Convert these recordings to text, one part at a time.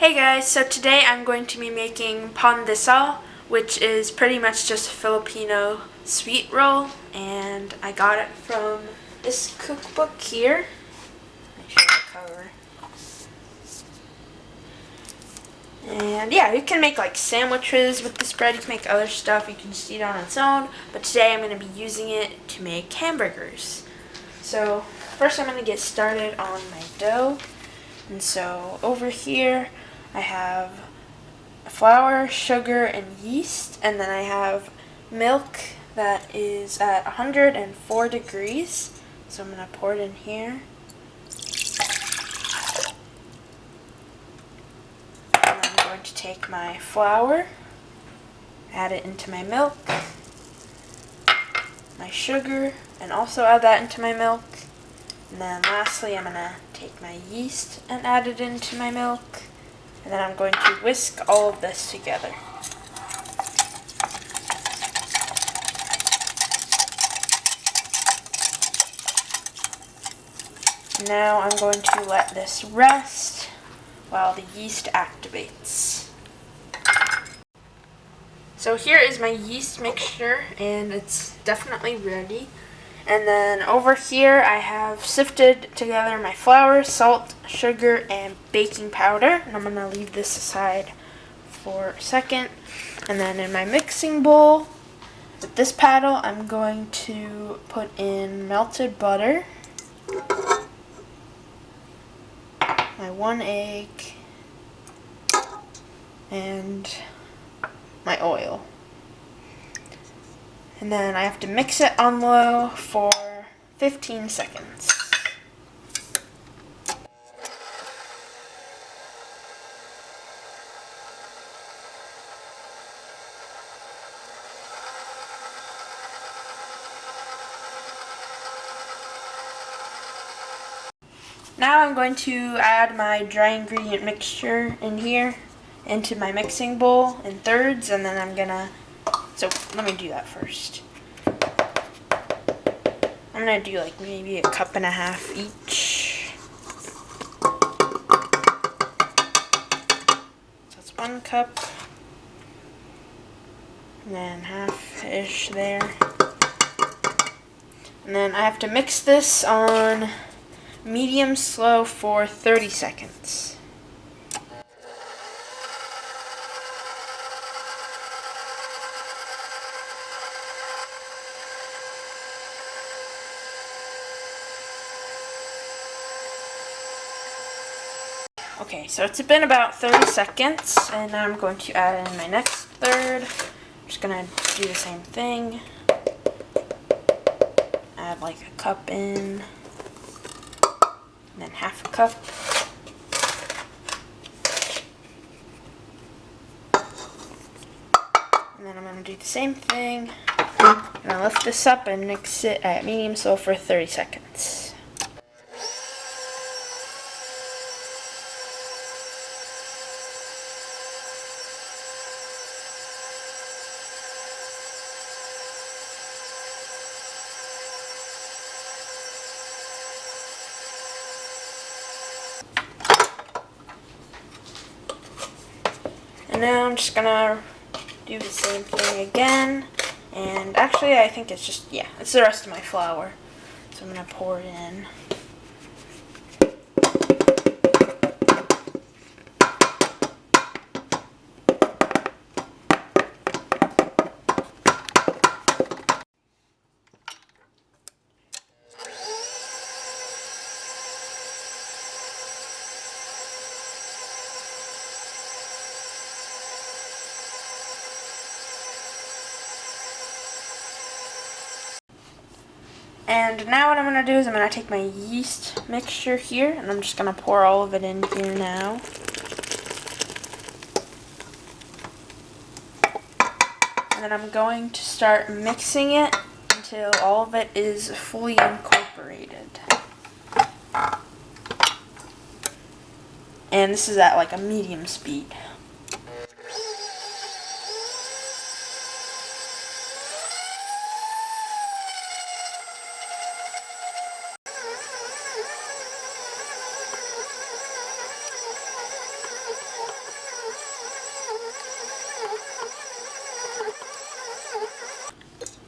Hey guys, so today I'm going to be making pandesal, which is pretty much just a Filipino sweet roll, and I got it from this cookbook here. Make sure the cover. And yeah, you can make like sandwiches with this bread, you can make other stuff, you can just eat it on its own, but today I'm going to be using it to make hamburgers. So first I'm going to get started on my dough, and so over here I have flour, sugar, and yeast, and then I have milk that is at 104 degrees, so I'm going to pour it in here. And then I'm going to take my flour, add it into my milk, my sugar, and also add that into my milk. And then lastly I'm going to take my yeast and add it into my milk. And then I'm going to whisk all of this together. Now I'm going to let this rest while the yeast activates. So here is my yeast mixture, and it's definitely ready. And then over here I have sifted together my flour, salt, sugar, and baking powder. And I'm going to leave this aside for a second. And then in my mixing bowl, with this paddle, I'm going to put in melted butter, my 1 egg, and my oil. And then I have to mix it on low for 15 seconds. Now I'm going to add my dry ingredient mixture in here into my mixing bowl in thirds, and then I'm gonna, so let me do that first. I'm gonna do like maybe 1.5 cups each. So that's 1 cup, and then half-ish there. And then I have to mix this on medium slow for 30 seconds. Okay, so it's been about 30 seconds, and now I'm going to add in my next third. I'm just going to do the same thing. Add like 1 cup in, and then 1/2 cup. And then I'm going to do the same thing. I'm going to lift this up and mix it at medium slow for 30 seconds. And now I'm just gonna do the same thing again, and actually I think it's just, yeah, it's the rest of my flour. So I'm gonna pour it in. And now what I'm going to do is I'm going to take my yeast mixture here, and I'm just going to pour all of it in here now. And then I'm going to start mixing it until all of it is fully incorporated. And this is at like a medium speed.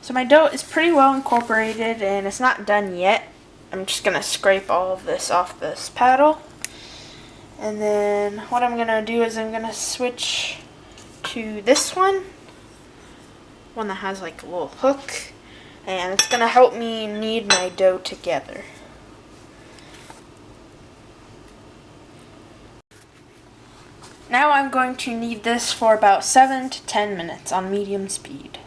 So my dough is pretty well incorporated and it's not done yet. I'm just going to scrape all of this off this paddle. And then what I'm going to do is I'm going to switch to this one that has like a little hook. And it's going to help me knead my dough together. Now I'm going to knead this for about 7 to 10 minutes on medium speed.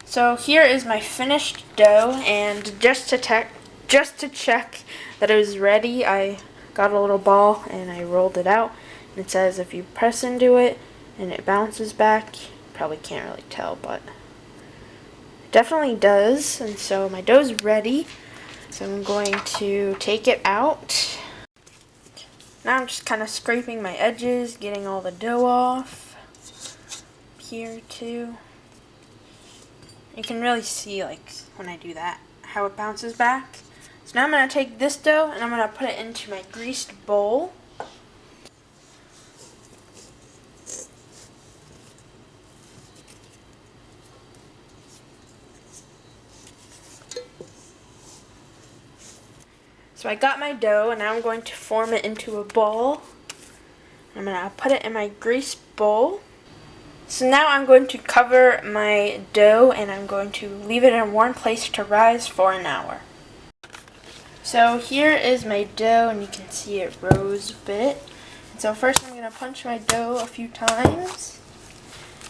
So here is my finished dough, and just to check that it was ready, I got a little ball and I rolled it out. And it says if you press into it and it bounces back, you probably can't really tell, but definitely does. And so my dough's ready, so I'm going to take it out. Now I'm just kind of scraping my edges, getting all the dough off here too. You can really see, like, when I do that, how it bounces back. So now I'm going to take this dough and I'm going to put it into my greased bowl. So I got my dough, and now I'm going to form it into a ball. I'm going to put it in my grease bowl. So now I'm going to cover my dough, and I'm going to leave it in a warm place to rise for an hour. So here is my dough, and you can see it rose a bit. And so first I'm going to punch my dough a few times,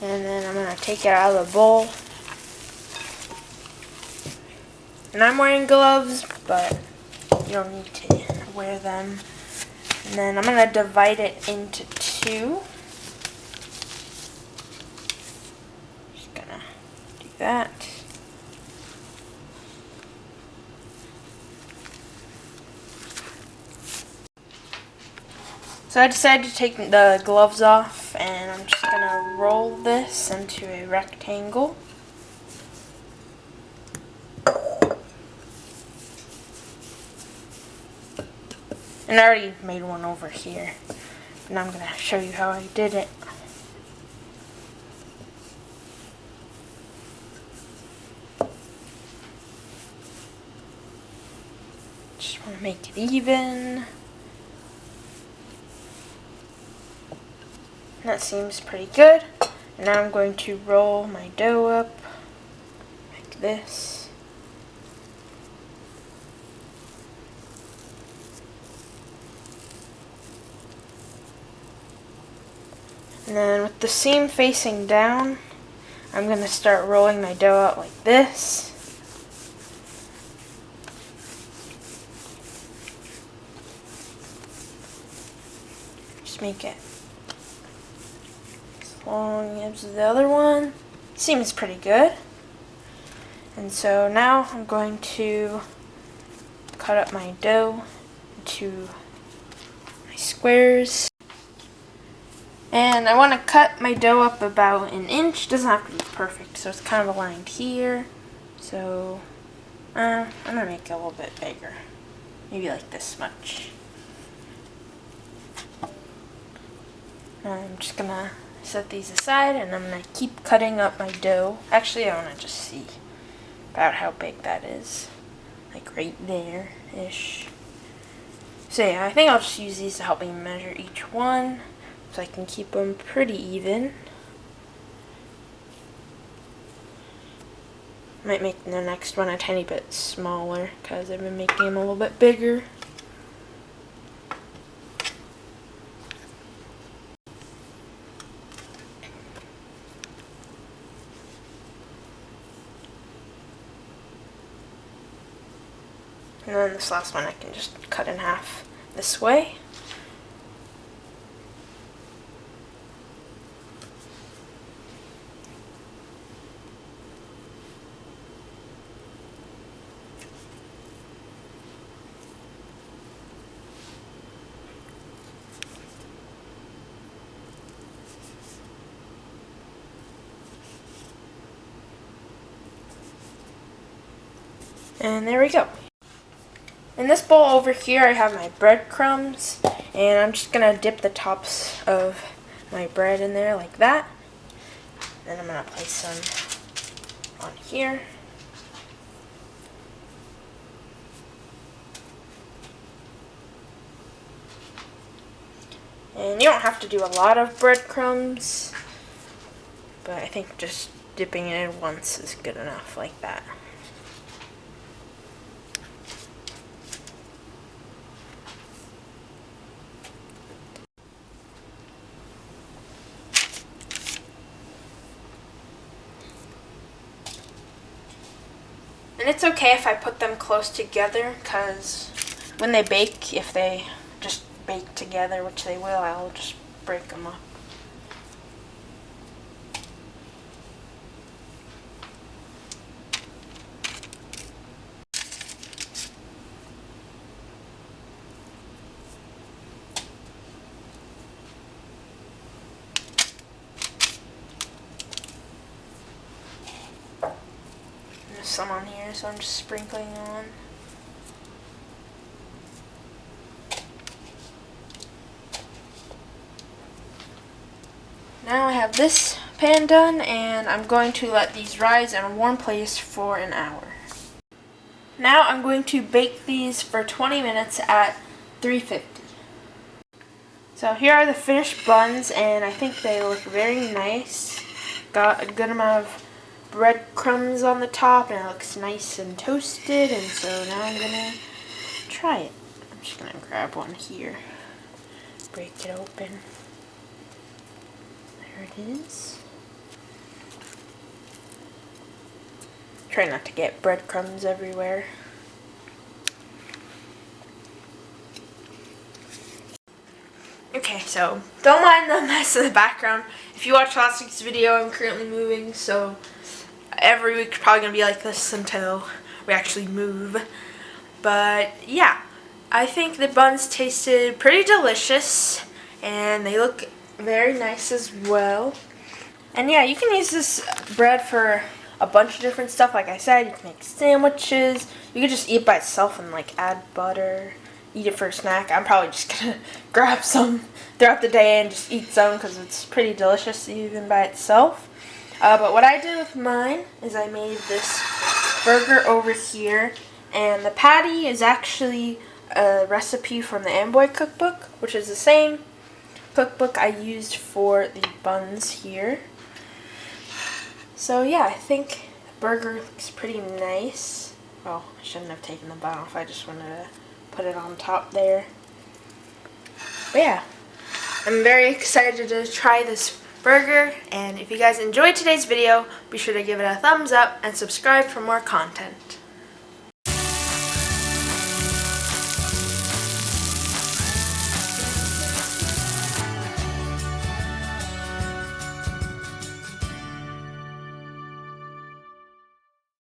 and then I'm going to take it out of the bowl. And I'm wearing gloves, but you don't need to wear them. And then I'm going to divide it into two. Just going to do that. So I decided to take the gloves off, and I'm just going to roll this into a rectangle. And I already made one over here. But now I'm going to show you how I did it. Just want to make it even. And that seems pretty good. And now I'm going to roll my dough up like this. And then with the seam facing down, I'm going to start rolling my dough out like this. Just make it as long as the other one. Seems pretty good. And so now I'm going to cut up my dough into my squares. And I want to cut my dough up about an inch. Doesn't have to be perfect, so it's kind of aligned here. So I'm going to make it a little bit bigger. Maybe like this much. And I'm just going to set these aside, and I'm going to keep cutting up my dough. Actually, I want to just see about how big that is. Like right there-ish. So yeah, I think I'll just use these to help me measure each one, so I can keep them pretty even. Might make the next one a tiny bit smaller because I've been making them a little bit bigger. And then this last one I can just cut in half this way. And there we go. In this bowl over here I have my breadcrumbs, And I'm just going to dip the tops of my bread in there like that. Then I'm going to place some on here. And you don't have to do a lot of breadcrumbs, but I think just dipping it in once is good enough like that. And it's okay if I put them close together, because when they bake, if they just bake together, which they will, I'll just break them up. There's some on here, so I'm just sprinkling on. Now I have this pan done, and I'm going to let these rise in a warm place for an hour. Now I'm going to bake these for 20 minutes at 350. So here are the finished buns, and I think they look very nice. Got a good amount of breadcrumbs on the top, and it looks nice and toasted, and so now I'm going to try it. I'm just going to grab one here, break it open. There it is. Try not to get breadcrumbs everywhere. Okay, so don't mind the mess in the background. If you watched last week's video, I'm currently moving, so every week's probably going to be like this until we actually move. But yeah, I think the buns tasted pretty delicious, and they look very nice as well. And yeah, you can use this bread for a bunch of different stuff. Like I said, you can make sandwiches. You can just eat it by itself and like add butter, eat it for a snack. I'm probably just gonna grab some throughout the day and just eat some because it's pretty delicious even by itself. But what I did with mine is I made this burger over here, and the patty is actually a recipe from the Amboy cookbook, which is the same cookbook I used for the buns here. So yeah, I think the burger looks pretty nice. Oh, I shouldn't have taken the bun off. I just wanted to put it on top there. But yeah, I'm very excited to try this burger, and if you guys enjoyed today's video, be sure to give it a thumbs up and subscribe for more content.